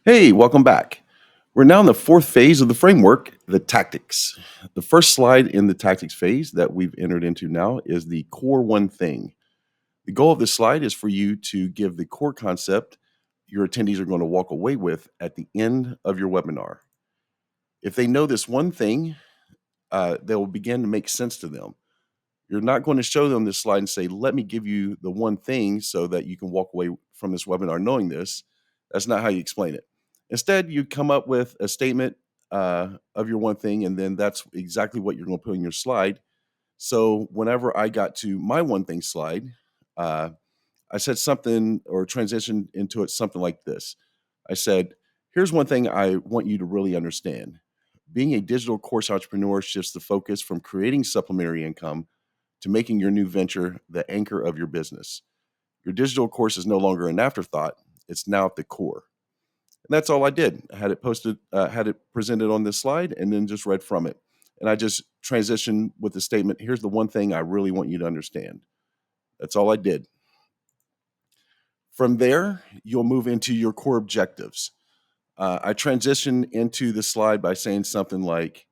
Hey, welcome back. We're now in the fourth phase of the framework, the tactics. The first slide in the tactics phase that we've entered into now is the core one thing. The goal of this slide is for you to give the core concept your attendees are going to walk away with at the end of your webinar. If they know this one thing, they will begin to make sense to them. You're not going to show them this slide and say, let me give you the one thing so that you can walk away from this webinar knowing this. That's not how you explain it. Instead, you come up with a statement of your one thing, and then that's exactly what you're going to put in your slide. So whenever I got to my one thing slide, uh, I said something or transitioned into it something like this. I said, here's one thing I want you to really understand. Being a digital course entrepreneur shifts the focus from creating supplementary income to making your new venture the anchor of your business. Your digital course is no longer an afterthought, it's now at the core. And that's all I did. I had it posted, had it presented on this slide, and then just read from it. And I just transitioned with the statement, here's the one thing I really want you to understand. That's all I did. From there, you'll move into your core objectives. I transition into the slide by saying something like,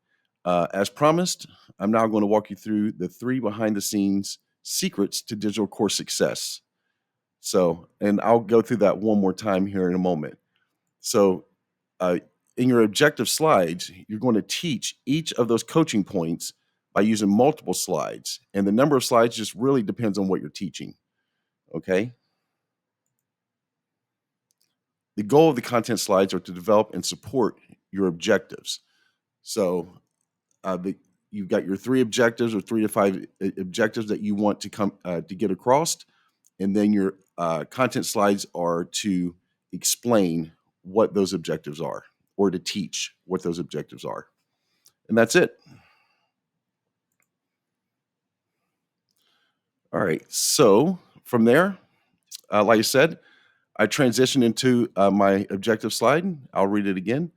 as promised, I'm now going to walk you through the 3 behind the scenes secrets to digital course success. So, and I'll go through that one more time here in a moment. So, uh, in your objective slides, you're going to teach each of those coaching points by using multiple slides. And the number of slides just really depends on what you're teaching. Okay. The goal of the content slides are to develop and support your objectives. So, you've got your 3 objectives or 3 to 5 objectives that you want to come to get across, and then your content slides are to explain what those objectives are or to teach what those objectives are. And that's it. All right. So from there, like I said, I transition into my objective slide. I'll read it again.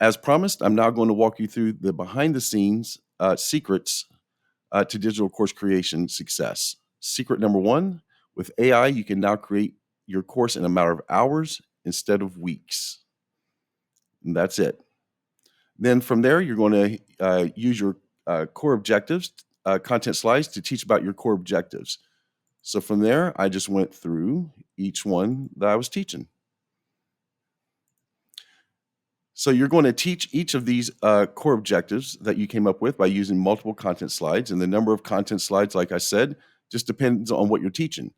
As promised, I'm now going to walk you through the behind the scenes secrets to digital course creation success. Secret number 1, with AI, you can now create your course in a matter of hours instead of weeks. And that's it. Then from there, you're going to use your core objectives, content slides to teach about your core objectives. So from there, I just went through each one that I was teaching. So you're going to teach each of these core objectives that you came up with by using multiple content slides. And the number of content slides, like I said, just depends on what you're teaching.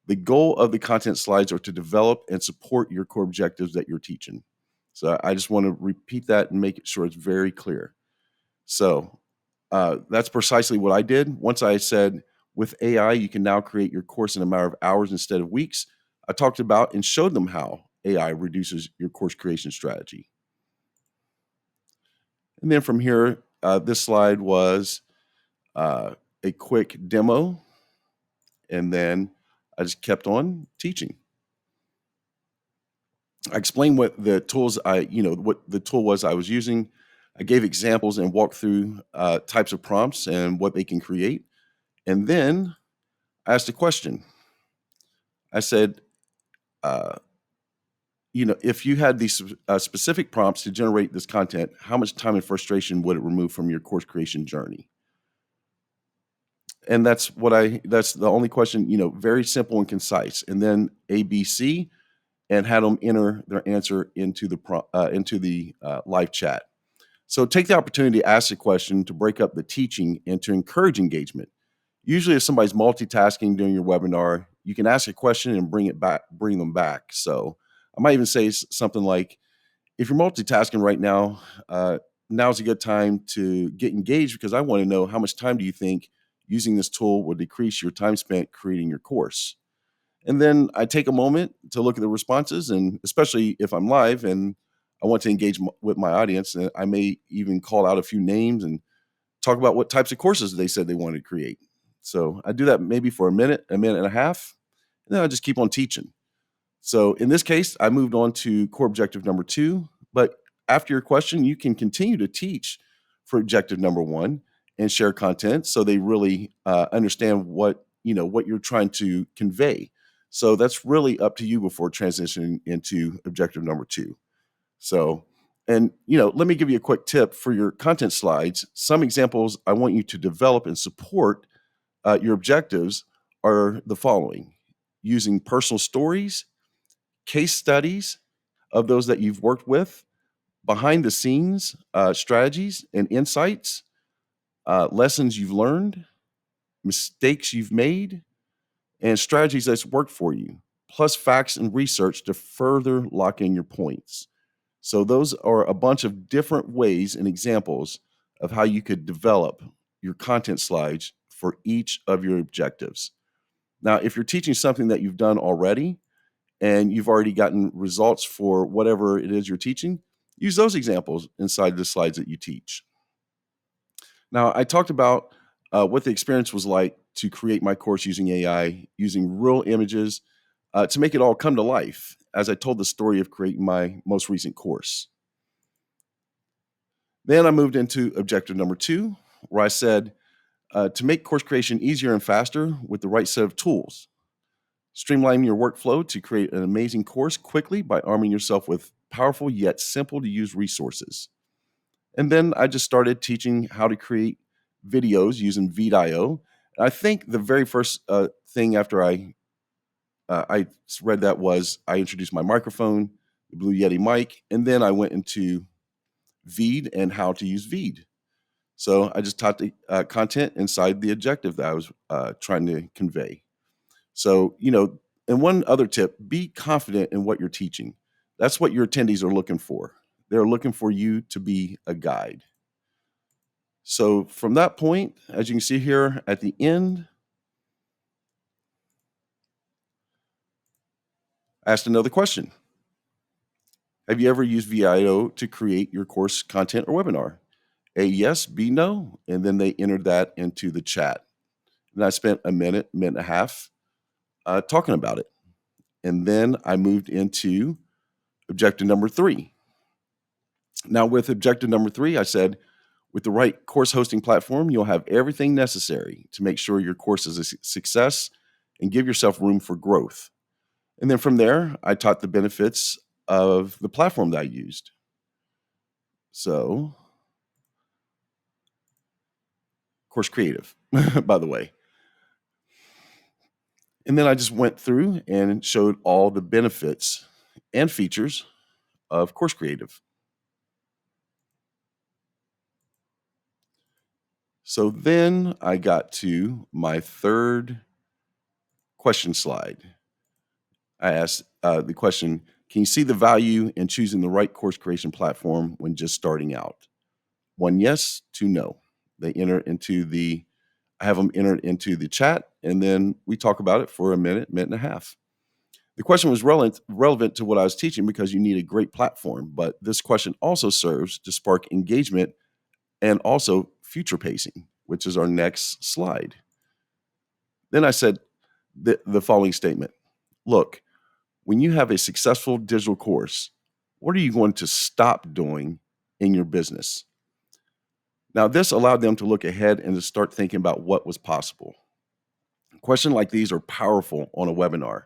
The goal of the content slides are to develop and support your core objectives that you're teaching. So I just want to repeat that and make sure it's very clear. So that's precisely what I did. Once I said, with AI, you can now create your course in a matter of hours instead of weeks, I talked about and showed them how AI reduces your course creation strategy. And then from here, this slide was a quick demo. And then I just kept on teaching. I explained what the tools what the tool was I was using. I gave examples and walked through types of prompts and what they can create. And then I asked a question. I said, uh, if you had these specific prompts to generate this content, how much time and frustration would it remove from your course creation journey? And that's the only question, very simple and concise. And then ABC, and had them enter their answer into the live chat. So take the opportunity to ask a question to break up the teaching and to encourage engagement. Usually, if somebody's multitasking during your webinar, you can ask a question and bring them back. So I might even say something like, if you're multitasking right now, now's a good time to get engaged because I want to know how much time do you think using this tool will decrease your time spent creating your course. And then I take a moment to look at the responses, and especially if I'm live and I want to engage with my audience, and I may even call out a few names and talk about what types of courses they said they wanted to create. So I do that maybe for a minute and a half, and then I just keep on teaching. So in this case, I moved on to core objective number 2. But after your question, you can continue to teach for objective number 1 and share content so they really understand what you're trying to convey. So that's really up to you before transitioning into objective number 2. So, and let me give you a quick tip for your content slides. Some examples I want you to develop and support your objectives are the following: using personal stories, case studies of those that you've worked with, behind the scenes strategies and insights, lessons you've learned, mistakes you've made, and strategies that's worked for you, plus facts and research to further lock in your points. So, those are a bunch of different ways and examples of how you could develop your content slides for each of your objectives. Now, if you're teaching something that you've done already and you've already gotten results for whatever it is you're teaching, use those examples inside the slides that you teach. Now, I talked about what the experience was like to create my course using AI, using real images to make it all come to life as I told the story of creating my most recent course. Then I moved into objective number 2, where I said to make course creation easier and faster with the right set of tools. Streamline your workflow to create an amazing course quickly by arming yourself with powerful yet simple to use resources. And then I just started teaching how to create videos using Vidio. I think the very first thing after I read that was I introduced my microphone, the Blue Yeti mic, and then I went into Veed and how to use Veed. So I just taught the content inside the objective that I was trying to convey. So, and one other tip: be confident in what you're teaching. That's what your attendees are looking for. They're looking for you to be a guide. So from that point, as you can see here at the end, I asked another question. Have you ever used VIO to create your course content or webinar? A, yes, B, no. And then they entered that into the chat. And I spent a minute and a half talking about it. And then I moved into objective number 3. Now, with objective number 3, I said, with the right course hosting platform, you'll have everything necessary to make sure your course is a success and give yourself room for growth. And then from there, I taught the benefits of the platform that I used. So, Course Creative, by the way. And then I just went through and showed all the benefits and features of Course Creative. So then I got to my third question slide. I asked the question, can you see the value in choosing the right course creation platform when just starting out? 1 yes, 2 no. I have them enter into the chat, and then we talk about it for a minute and a half. The question was relevant to what I was teaching because you need a great platform, but this question also serves to spark engagement and also future pacing, which is our next slide. Then I said the following statement: look, when you have a successful digital course, what are you going to stop doing in your business? Now, this allowed them to look ahead and to start thinking about what was possible. Questions like these are powerful on a webinar.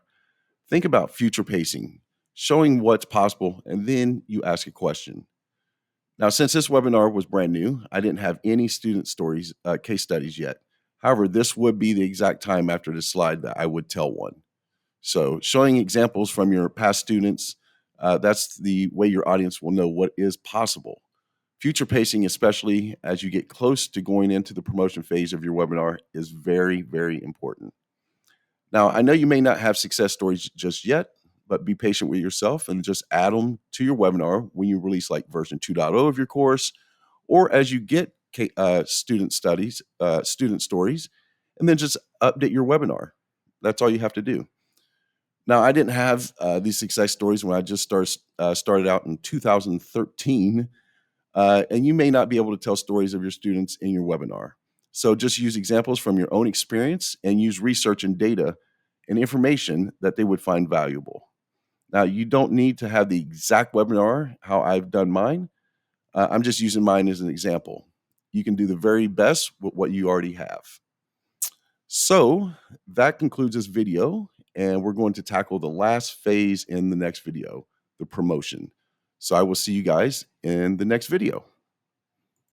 Think about future pacing, showing what's possible, and then you ask a question. Now, since this webinar was brand new, I didn't have any student stories, case studies yet. However, this would be the exact time after this slide that I would tell one. So showing examples from your past students, that's the way your audience will know what is possible. Future pacing, especially as you get close to going into the promotion phase of your webinar, is very, very important. Now, I know you may not have success stories just yet, but be patient with yourself and just add them to your webinar when you release like version 2.0 of your course, or as you get student stories, and then just update your webinar. That's all you have to do. Now, I didn't have these success stories when I just started out in 2013, and you may not be able to tell stories of your students in your webinar. So just use examples from your own experience and use research and data and information that they would find valuable. Now, you don't need to have the exact webinar how I've done mine. I'm just using mine as an example. You can do the very best with what you already have. So that concludes this video, and we're going to tackle the last phase in the next video, the promotion. So I will see you guys in the next video.